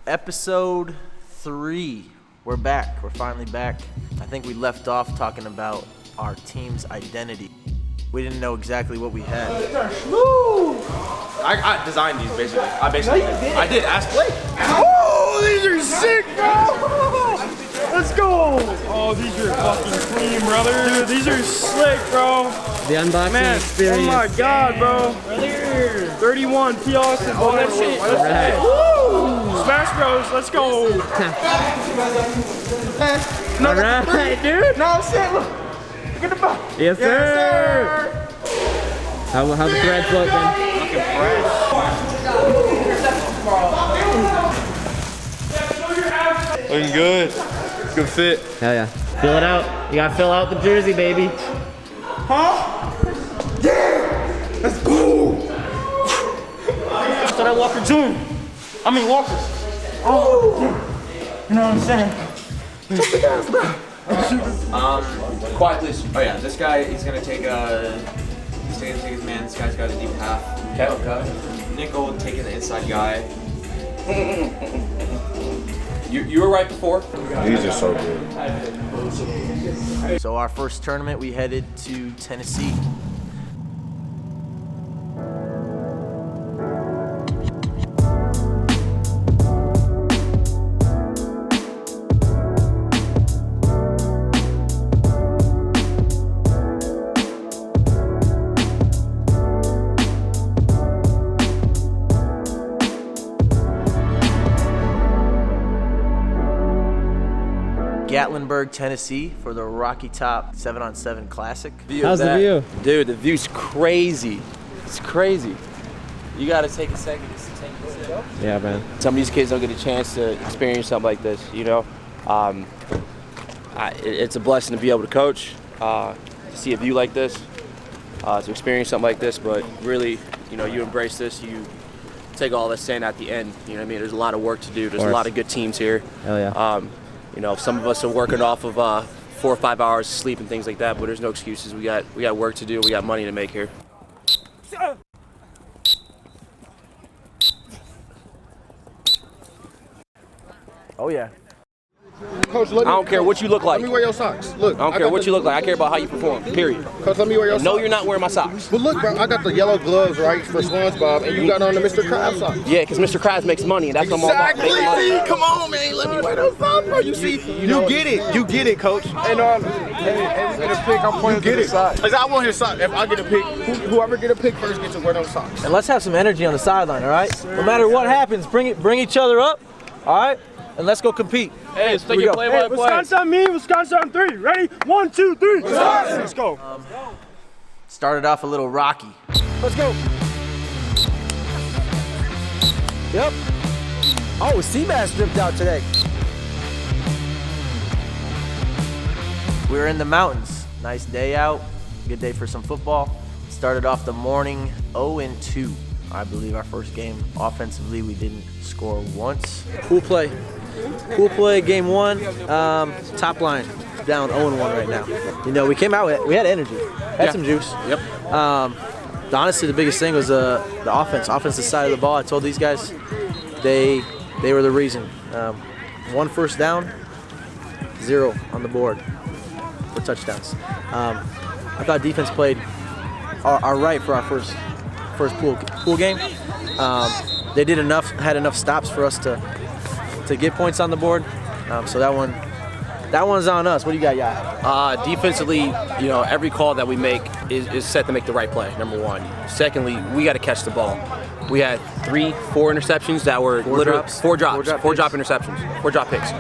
Episode 3. We're back. We're finally back. I think we left off talking about our team's identity. We didn't know exactly what we had. I designed these basically. I did. Ask Blake. Oh, these are sick, bro! Let's go! Oh, these are fucking clean, brother. Dude, these are slick, bro. The unboxing experience. Oh my god, bro. 31 P. Austin. Oh, that shit. Right. Woo! Smash Bros, let's go. All right, dude. No, shit, look. Look at the box. Yes, sir. How's the thread float, man? Looking fresh. Looking good. Good fit. Hell yeah. Fill it out. You gotta fill out the jersey, baby. Huh? Yeah! Let's go! That's what I Walker Jr. I mean Walker. Oh! You know what I'm saying? Quiet, please. Oh yeah, this guy, he's gonna take his man. This guy's got a deep half. Okay. Nickel taking the inside guy. You were right before. These are so good. So our first tournament, we headed to Tennessee. Gatlinburg, Tennessee for the Rocky Top 7-on-7 Classic. How's the view? Dude, the view's crazy. It's crazy. You gotta take a second to take this in. Yeah, man. Some of these kids don't get a chance to experience something like this, you know. It's a blessing to be able to coach, to see a view like this, to experience something like this, but really, you know, you embrace this, you take all this in at the end, you know what I mean? There's a lot of work to do. There's a lot of good teams here. Hell yeah. You know, some of us are working off of 4 or 5 hours of sleep and things like that, but there's no excuses. We got work to do. We got money to make here. Oh yeah. Coach, I don't care what you look like. Let me wear your socks. Look, I don't care what you look like. I care about how you perform, period. Coach, let me wear your socks. No, you're not wearing my socks. But look, bro, I got the yellow gloves, right, for SpongeBob, and you got on the Mr. Krabs socks. Yeah, because Mr. Krabs makes money, and that's what I'm all about. Exactly. Making money. See, come on, man. Let me wear those socks, bro. You see, you get it. You get it, Coach. And get a pick. I'm pointing to the side. Like, I want his socks. If I get a pick, whoever get a pick first gets to wear those socks. And let's have some energy on the sideline, all right? No matter what happens, bring each other up, all right? And let's go compete. Hey, let's take it play by play. Wisconsin on me, Wisconsin on 3. Ready? 1, 2, 3. Wisconsin. Let's go. Started off a little rocky. Let's go. Yep. Oh, Seabass dripped out today. We were in the mountains. Nice day out. Good day for some football. Started off the morning 0-2. I believe our first game offensively, we didn't score once. Pool play game 1. Top line down 0-1 right now. You know, we came out with, we had energy, had some juice. Yep. Honestly, the biggest thing was the offensive side of the ball. I told these guys, they were the reason. 1 first down, 0 on the board for touchdowns. I thought defense played all right for our first pool game. They did had enough stops for us to get points on the board. So that one's on us. What do you got, Yah? Defensively, you know, every call that we make is set to make the right play, number one. Secondly, we got to catch the ball. We had 3-4 interceptions that were four drop interceptions, 4 drop picks.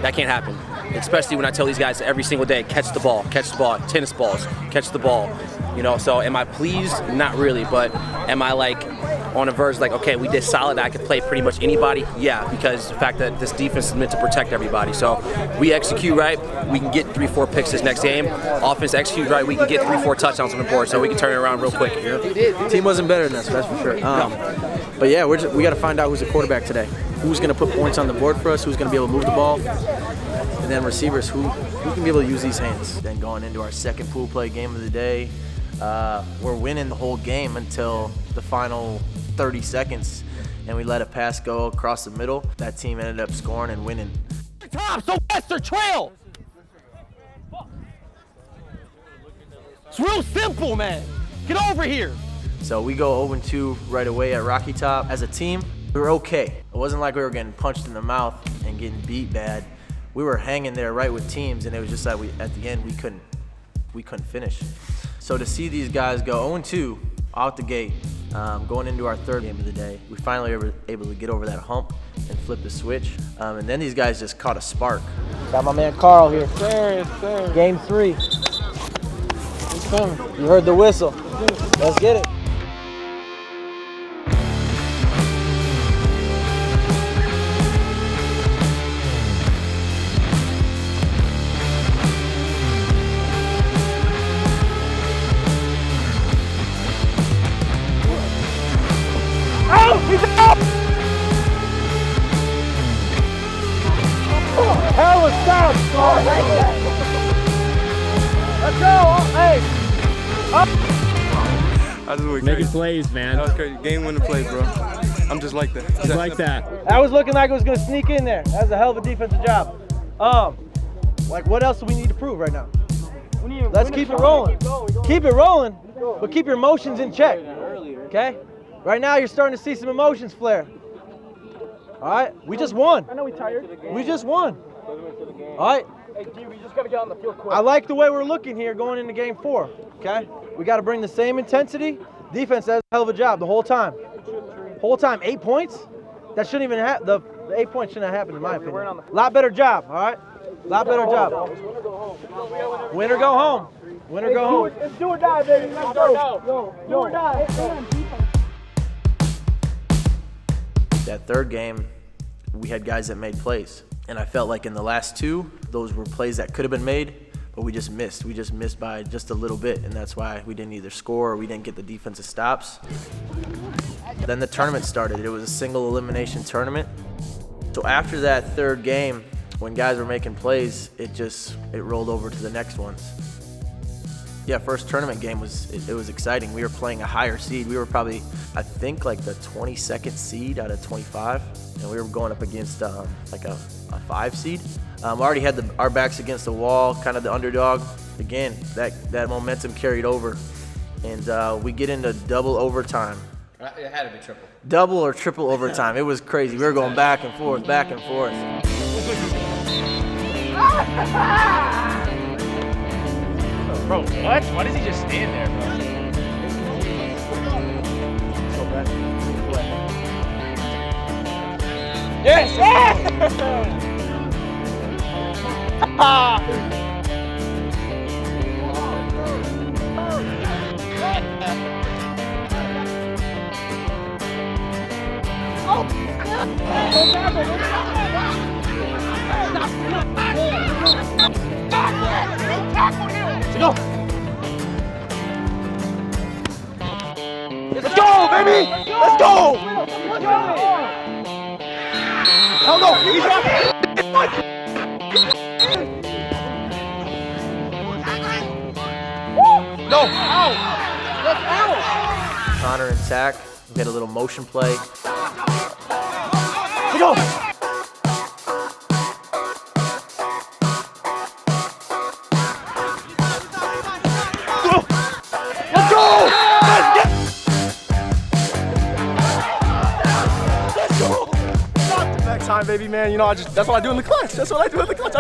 That can't happen. Especially when I tell these guys every single day, catch the ball, tennis balls, catch the ball. You know, so am I pleased? Not really, but am I like on a verge like, okay, we did solid, I could play pretty much anybody? Yeah, because the fact that this defense is meant to protect everybody. So we execute right, we can get 3-4 picks this next game. Offense execute right, we can get 3-4 touchdowns on the board, so we can turn it around real quick. Team wasn't better than us, that's for sure. But yeah, we got to find out who's the quarterback today. Who's going to put points on the board for us, who's going to be able to move the ball, and then receivers, who can be able to use these hands. Then going into our second pool play game of the day, we're winning the whole game until the final 30 seconds, and we let a pass go across the middle. That team ended up scoring and winning. Top, so west or trail. It's real simple, man. Get over here. So we go 0-2 right away at Rocky Top. As a team, we were okay. It wasn't like we were getting punched in the mouth and getting beat bad. We were hanging there right with teams, and it was just that at the end we couldn't finish. So to see these guys go 0-2 out the gate, going into our third game of the day, we finally were able to get over that hump and flip the switch. And then these guys just caught a spark. Got my man Carl here. Sir. Game 3. He's coming. You heard the whistle. Let's get it. Hell of a stop. Let's go. Hey. I just went Making crazy. plays, man. That was crazy. Game-winning play, bro. I'm just like that. Just like that. That was looking like it was going to sneak in there. That was a hell of a defensive job. Like, what else do we need to prove right now? Let's keep it rolling. Keep it rolling, but keep your emotions in check. Okay? Right now, you're starting to see some emotions flare. All right? We just won. I know we tired. We just won. All right? Hey, D, we just got to get on the field quick. I like the way we're looking here going into game 4. Okay? We got to bring the same intensity. Defense does a hell of a job the whole time. 8 points? That shouldn't even happen. The 8 points shouldn't have happened, in my opinion. Lot better job, all right? Lot better job. Win or go home. Win or go home. It's do or die, baby. Let's go. Do or die. That third game, we had guys that made plays. And I felt like in the last 2, those were plays that could have been made, but we just missed. We just missed by just a little bit, and that's why we didn't either score or we didn't get the defensive stops. Then the tournament started. It was a single elimination tournament. So after that third game, when guys were making plays, it rolled over to the next ones. Yeah, first tournament game it was exciting. We were playing a higher seed. We were probably, I think, like the 22nd seed out of 25, and we were going up against like a 5 seed. Already had our backs against the wall, kind of the underdog. Again, that momentum carried over, and we get into double overtime. It had to be triple. Double or triple overtime. It was crazy. We were going back and forth, back and forth. Bro, what? Why does he just stand there, bro? Yes! Go! Let's go, baby! Let's go! Hell no! He's no! Let's out! Connor and Zach, we had a little motion play. Let's go! Time, baby, man. You know, that's what I do in the clutch. That's what I do in the clutch.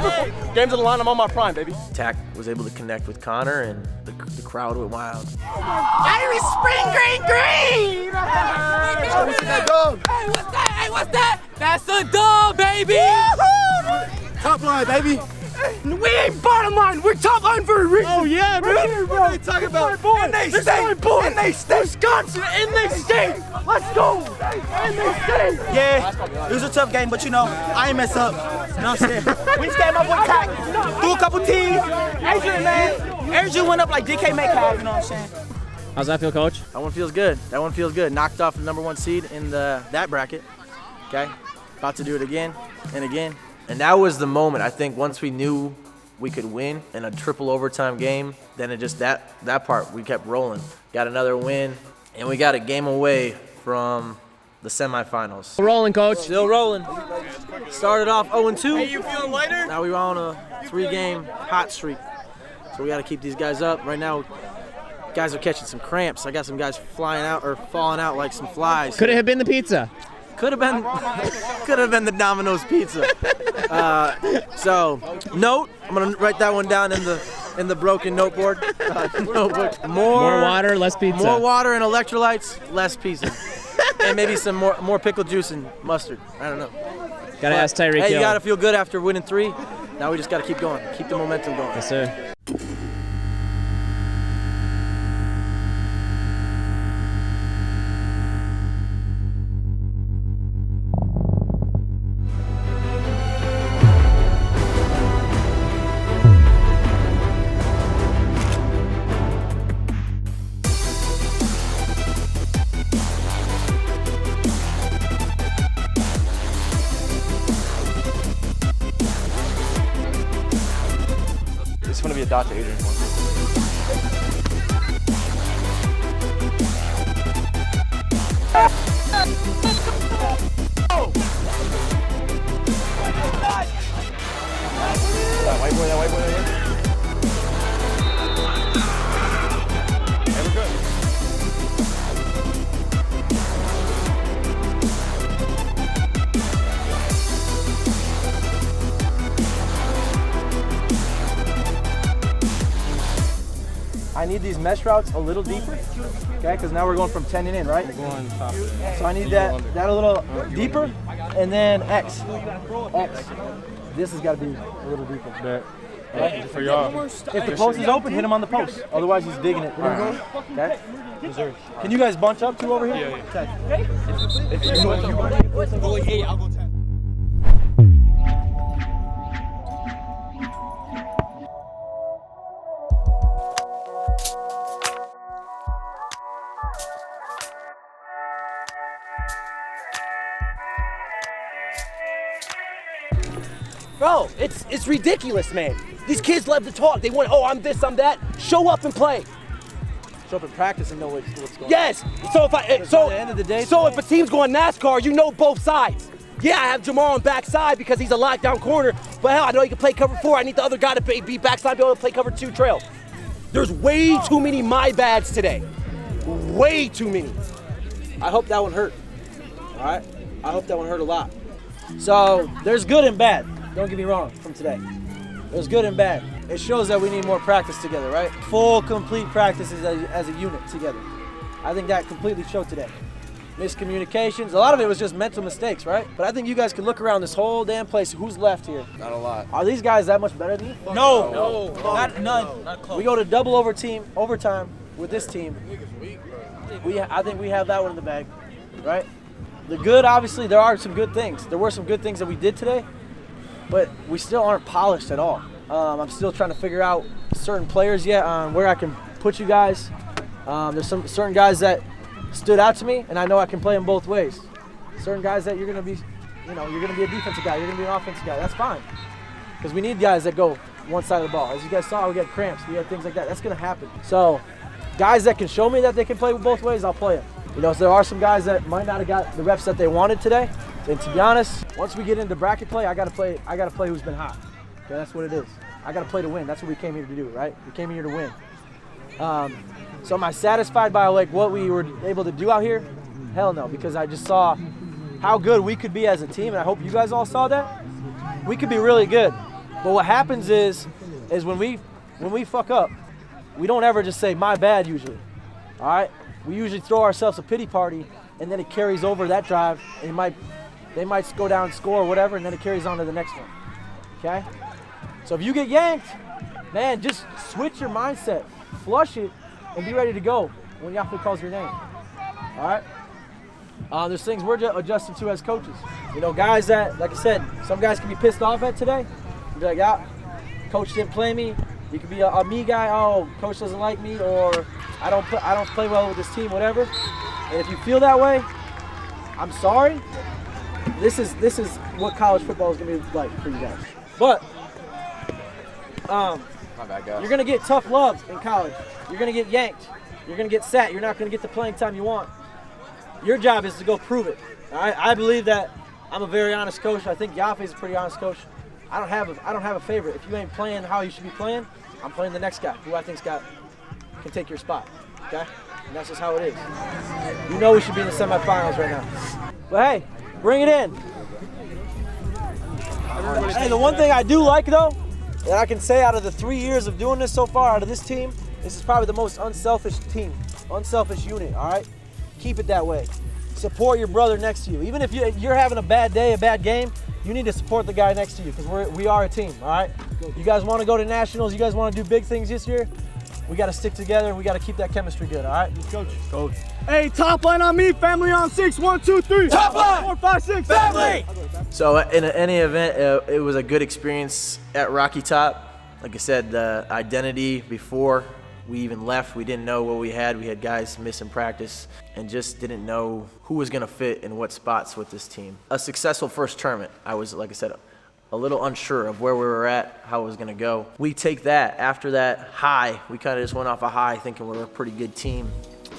Games on the line, I'm on my prime, baby. Tack was able to connect with Connor, and the crowd went wild. Irish spring green! That dub. Hey, what's that? Hey, what's that? That's a dub, baby! Top line, baby. We ain't bottom line. We're top line for a reason. Oh yeah, bro. What are they talking about? And they stay. And they stay. Wisconsin. And they stay. Let's go. And they stay. Yeah, it was a tough game, but you know, I ain't mess up. You know what I'm saying? We just got my boy Tack, threw a couple T's. Adrian, man. Adrian went up like DK Metcalf, you know what I'm saying? How's that feel, Coach? That one feels good. That one feels good. Knocked off the #1 seed in that bracket. Okay, about to do it again and again. And that was the moment. I think once we knew we could win in a triple overtime game, then it just that part we kept rolling. Got another win, and we got a game away from the semifinals. We're rolling, coach. Still rolling. Started off 0-2. Hey, you feeling lighter? Now we're on a 3-game hot streak. So we got to keep these guys up. Right now, guys are catching some cramps. I got some guys flying out or falling out like some flies. Could it have been the pizza? Could have been the Domino's pizza. So note, I'm gonna write that one down in the broken noteboard. Notebook. More water, less pizza. More water and electrolytes, less pizza, and maybe some more pickle juice and mustard. I don't know. Gotta ask Tyreek Hey, you Hill. gotta feel good after winning 3. Now we just gotta keep going, keep the momentum going. Yes, sir. It's gonna be a dot to Adrian. That white boy, that white boy, that white boy. Hey, we're good. I need these mesh routes a little deeper, okay? Because now we're going from 10 and in, right? So I need that a little deeper, and then X. This has got to be a little deeper. For y'all. If the post is open, hit him on the post. Otherwise, he's digging it. Okay? Can you guys bunch up 2 over here? Okay. If you're going 8, I'll go 10. Bro, it's ridiculous, man. These kids love to talk. They want, oh, I'm this, I'm that. Show up and play. Show up and practice and know what's going on. Yes. So if at the end of the day, if a team's going NASCAR, you know both sides. Yeah, I have Jamal on backside because he's a lockdown corner, but hell, I know he can play cover 4. I need the other guy to be backside, be able to play cover 2 trail. There's way too many my bads today. Way too many. I hope that one hurt. All right? I hope that one hurt a lot. So there's good and bad. Don't get me wrong from today. There's good and bad. It shows that we need more practice together, right? Full, complete practices as a unit together. I think that completely showed today. Miscommunications, a lot of it was just mental mistakes, right? But I think you guys can look around this whole damn place. Who's left here? Not a lot. Are these guys that much better than you? No. None. Not close. We go to double overtime with this team. I think we have that one in the bag, right? The good, obviously, there are some good things. There were some good things that we did today, but we still aren't polished at all. I'm still trying to figure out certain players yet on where I can put you guys. There's some certain guys that stood out to me, and I know I can play them both ways. Certain guys that you're gonna be a defensive guy, you're gonna be an offensive guy. That's fine, because we need guys that go one side of the ball. As you guys saw, we had cramps, we had things like that. That's gonna happen. So, guys that can show me that they can play both ways, I'll play them. You know, so there are some guys that might not have got the reps that they wanted today. And to be honest, once we get into bracket play, I gotta play who's been hot. Okay, that's what it is. I gotta play to win. That's what we came here to do, right? We came here to win. So am I satisfied by like what we were able to do out here? Hell no, because I just saw how good we could be as a team, and I hope you guys all saw that. We could be really good. But what happens is when we fuck up, we don't ever just say my bad usually. All right? We usually throw ourselves a pity party, and then it carries over that drive, and they might go down and score or whatever, and then it carries on to the next one. Okay? So if you get yanked, man, just switch your mindset, flush it, and be ready to go when Yahoo calls your name. All right? There's things we're adjusting to as coaches. You know, guys that, like I said, some guys can be pissed off at today. Be like, yeah, coach didn't play me. You could be a me guy. Oh, coach doesn't like me, or I don't play well with this team, whatever. And if you feel that way, I'm sorry. This is what college football is gonna be like for you guys. But My bad, guys. you're gonna get tough love in college. You're gonna get yanked. You're gonna get sat. You're not gonna get the playing time you want. Your job is to go prove it. All right? I believe that I'm a very honest coach. I think Yaffe is a pretty honest coach. I don't have a favorite. If you ain't playing how you should be playing, I'm playing the next guy who I think's can take your spot. Okay? And that's just how it is. You know we should be in the semifinals right now. But hey, bring it in. Hey, the one thing I do like though, that I can say out of the 3 years of doing this so far, out of this team, this is probably the most unselfish team, unselfish unit, all right? Keep it that way. Support your brother next to you. Even if you're having a bad day, a bad game, you need to support the guy next to you because we are a team, all right? You guys want to go to nationals, you guys want to do big things this year, we got to stick together, we got to keep that chemistry good, all right? Coach. Hey, top line on me, family on 6, 1, 2, 3. Top line! 4, 5, 6, Family! So in any event, it was a good experience at Rocky Top. Like I said, the identity before we even left, we didn't know what we had. We had guys missing practice and just didn't know who was going to fit in what spots with this team. A successful first tournament. I was, like I said, a little unsure of where we were at, how it was going to go. We take that. After that high, we kind of just went off a high thinking we were a pretty good team.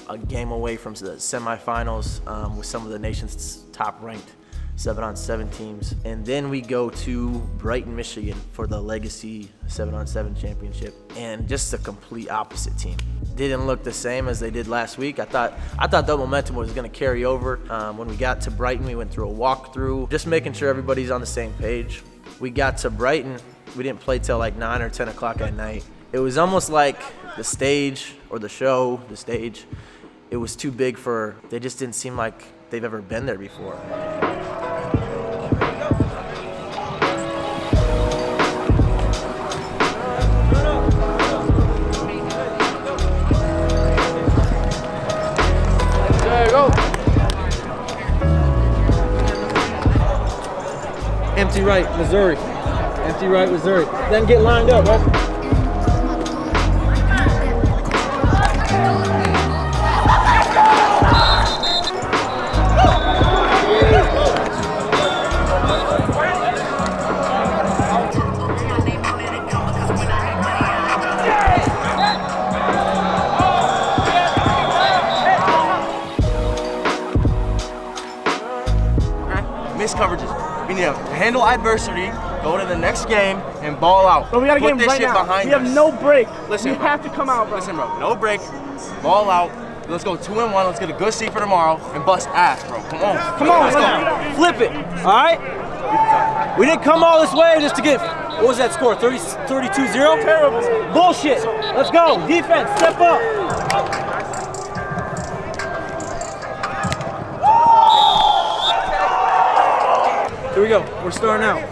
A game away from the semifinals with some of the nation's top-ranked 7-on-7 teams. And then we go to Brighton, Michigan for the Legacy 7-on-7 championship. And just a complete opposite team. Didn't look the same as they did last week. I thought the momentum was gonna carry over. When we got to Brighton, we went through a walkthrough, just making sure everybody's on the same page. We got to Brighton, we didn't play till like 9 or 10 o'clock at night. It was almost like the stage or the show, the stage, it was too big for, they just didn't seem like they've ever been there before. There you go. Empty right, Missouri. Empty right, Missouri. Then get lined up, right? Missed coverages. We need to handle adversity, go to the next game, and ball out. But we gotta Put get him this right shit now. behind We have us. no break. Listen, we bro. have to come out, bro. Listen, bro. No break. Ball out. Let's go 2-1. Let's get a good seed for tomorrow and bust ass, bro. Come on. Come on, let's go. Flip it, all right? We didn't come all this way just to get, what was that score, 32-0? Terrible. Bullshit. Let's go. Defense, step up. Here we go. We're starting out.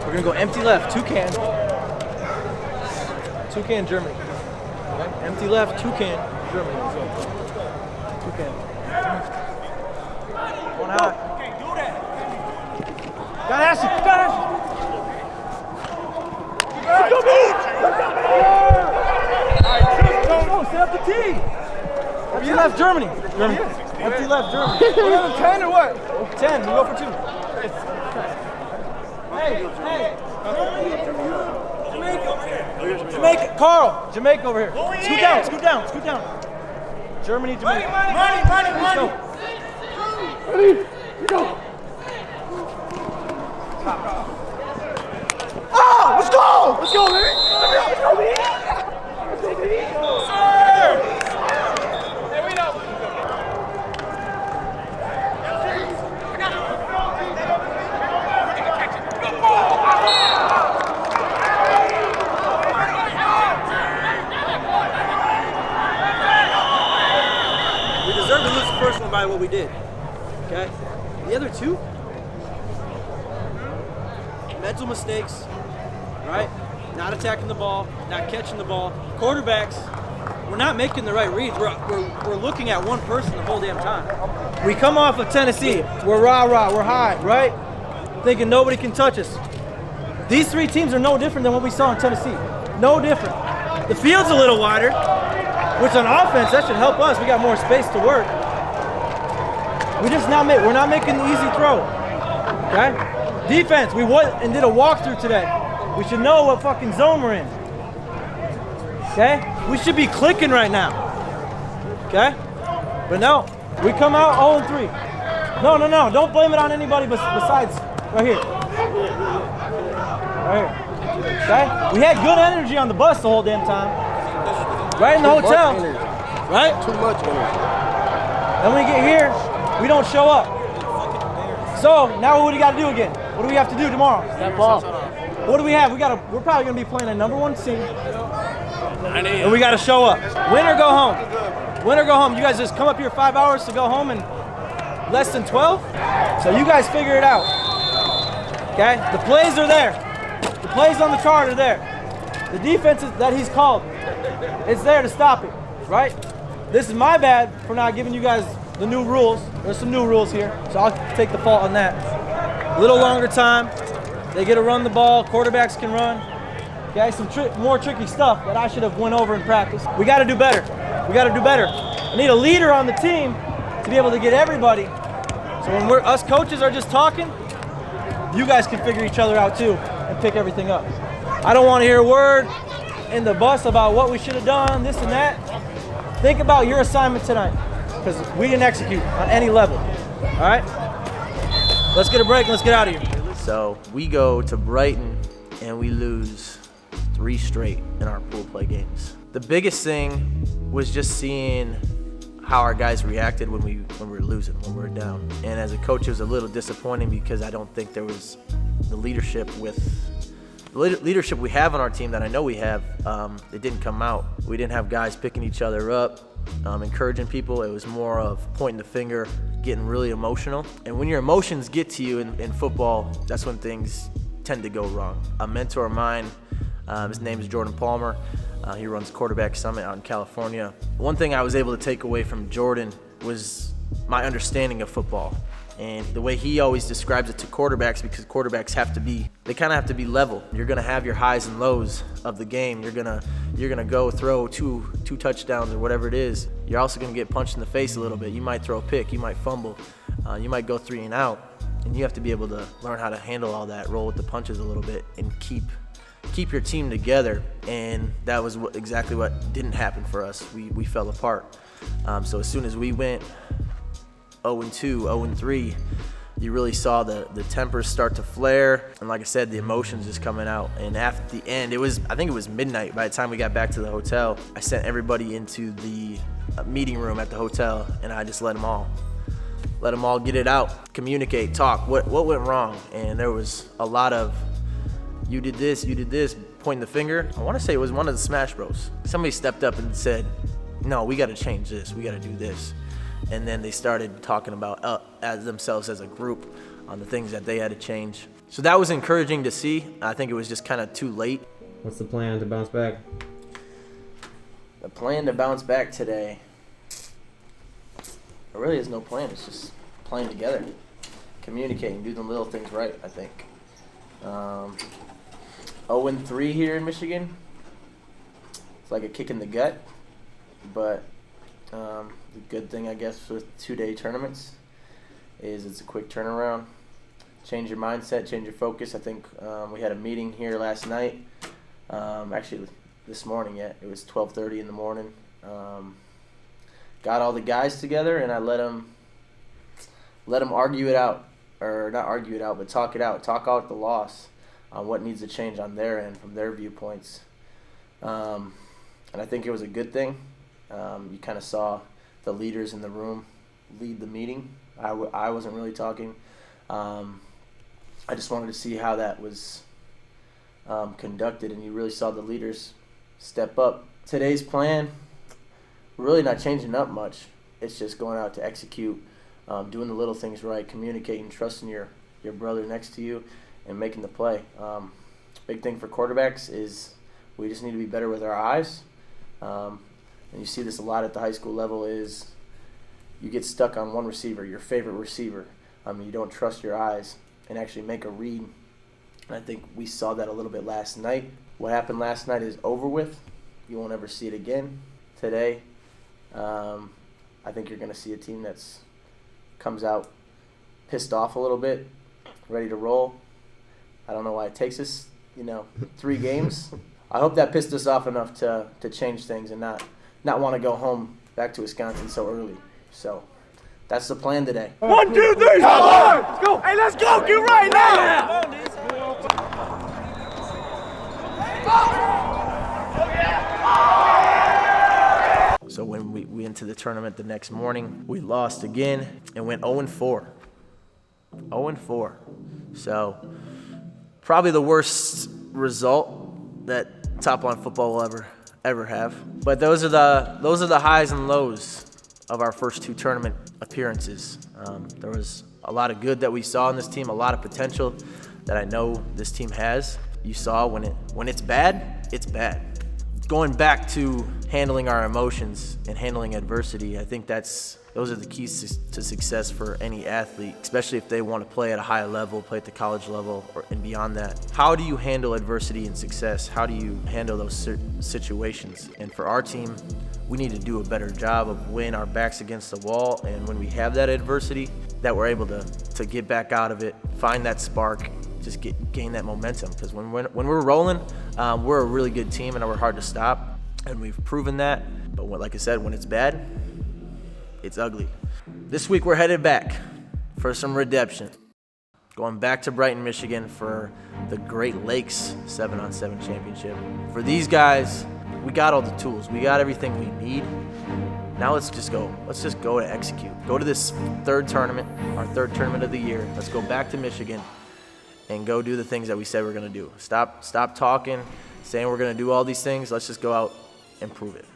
We're gonna go empty left, Toucan. Toucan, Germany. Okay? Empty left, Toucan, Germany. Let's go. Toucan. One out. Got Ashley. Got Ashley. Go, set up the tee. Empty left, Germany. Empty left, Germany. We have a 10 or what? 10, we go for 2. Hey. Jamaica, Carl. Jamaica over here. Scoot down. Germany, Jamaica. Money. Let's go. Ready? Go. Oh, let's go! Let's go, baby! Let's go, baby! Let's go, baby! Sir! There we go! We deserve to lose the first one by what we did. Okay? The other two, mental mistakes, right? Not attacking the ball, not catching the ball. Quarterbacks, we're not making the right reads. We're looking at one person the whole damn time. We come off of Tennessee. We're rah-rah, we're high, right? Thinking nobody can touch us. These 3 teams are no different than what we saw in Tennessee. No different. The field's a little wider, which on offense, that should help us. We got more space to work. We're not making the easy throw, okay? Defense, we went and did a walkthrough today. We should know what fucking zone we're in, okay? We should be clicking right now. Okay? But no, we come out 0-3. No, don't blame it on anybody besides right here. Right here. Okay? We had good energy on the bus the whole damn time. Right in the hotel. Right? Too much energy. Then when we get here, we don't show up. So now what do we got to do again? What do we have to do tomorrow? Step up. What do we have? We're probably gonna be playing a #1 seed, and we got to show up. Win or go home. Win or go home. You guys just come up here 5 hours to go home in less than 12. So you guys figure it out. Okay? The plays are there. The plays on the chart are there. The defense that he's called, it's there to stop it. Right? This is my bad for not giving you guys the new rules. There's some new rules here, so I'll take the fault on that. A little longer time. They get to run the ball. Quarterbacks can run. Okay, some more tricky stuff that I should have went over in practice. We got to do better. We got to do better. I need a leader on the team to be able to get everybody. So when us coaches are just talking, you guys can figure each other out too and pick everything up. I don't want to hear a word in the bus about what we should have done, this and that. Think about your assignment tonight, because we didn't execute on any level. All right? Let's get a break and let's get out of here. So we go to Brighton and we lose 3 straight in our pool play games. The biggest thing was just seeing how our guys reacted when we were losing, when we were down. And as a coach, it was a little disappointing because I don't think there was the leadership we have on our team that I know we have. It didn't come out. We didn't have guys picking each other up, encouraging people. It was more of pointing the finger, getting really emotional. And when your emotions get to you in football, that's when things tend to go wrong. A mentor of mine, his name is Jordan Palmer. He runs Quarterback Summit out in California. One thing I was able to take away from Jordan was my understanding of football and the way he always describes it to quarterbacks, because quarterbacks have to be level. You're gonna have your highs and lows of the game. You're gonna go throw two touchdowns or whatever it is. You're also gonna get punched in the face a little bit. You might throw a pick, you might fumble, you might go 3 and out, and you have to be able to learn how to handle all that, roll with the punches a little bit, and keep your team together. And that was exactly what didn't happen for us. We fell apart. So as soon as we went 0-2, 0-3, you really saw the tempers start to flare, and like I said, the emotions just coming out. And after the end, I think it was midnight by the time we got back to the hotel. I sent everybody into the meeting room at the hotel, and I just let them all get it out, communicate, talk, what went wrong. And there was a lot of, you did this, pointing the finger. I want to say it was one of the Smash Bros. Somebody stepped up and said, no, we got to change this, we got to do this. And then they started talking about as themselves as a group on the things that they had to change. So that was encouraging to see. I think it was just kind of too late. What's the plan to bounce back? The plan to bounce back today, there really is no plan. It's just playing together, communicating, do the little things right, I think. 0-3 here in Michigan. It's like a kick in the gut, but the good thing, I guess, with 2-day tournaments is it's a quick turnaround. Change your mindset, change your focus. I think we had a meeting here last night. Actually, this morning yet. It was 12:30 in the morning. Got all the guys together, and I let them argue it out, or not argue it out, but talk it out. Talk out the loss on what needs to change on their end from their viewpoints. And I think it was a good thing. You kind of saw the leaders in the room lead the meeting. I wasn't really talking. I just wanted to see how that was conducted, and you really saw the leaders step up. Today's plan, we're really not changing up much. It's just going out to execute, doing the little things right, communicating, trusting your brother next to you, and making the play. Big thing for quarterbacks is we just need to be better with our eyes. And you see this a lot at the high school level, is you get stuck on one receiver, your favorite receiver. You don't trust your eyes and actually make a read. And I think we saw that a little bit last night. What happened last night is over with. You won't ever see it again. Today, I think you're going to see a team that's comes out pissed off a little bit, ready to roll. I don't know why it takes us, 3 games. I hope that pissed us off enough to change things and not want to go home back to Wisconsin so early. So that's the plan today. 1, 2, 3, let's go. Hey, let's go. Get right now. So when we went to the tournament the next morning, we lost again and went 0-4. 0-4. So probably the worst result that Top Line Football will ever have. But those are the highs and lows of our first 2 tournament appearances. There was a lot of good that we saw in this team, a lot of potential that I know this team has. You saw when it's bad, it's bad. Going back to handling our emotions and handling adversity, I think those are the keys to success for any athlete, especially if they want to play at a high level, play at the college level, and beyond that. How do you handle adversity and success? How do you handle those situations? And for our team, we need to do a better job of when our back's against the wall and when we have that adversity, that we're able to get back out of it, find that spark, just gain that momentum. Because when we're rolling, we're a really good team and we're hard to stop, and we've proven that. But like I said, when it's bad, it's ugly. This week we're headed back for some redemption. Going back to Brighton, Michigan for the Great Lakes 7-on-7 championship. For these guys, we got all the tools. We got everything we need. Now let's just go. Let's just go to execute. Go to this 3rd tournament, our 3rd tournament of the year. Let's go back to Michigan and go do the things that we said we're gonna do. Stop talking, saying we're gonna do all these things. Let's just go out and prove it.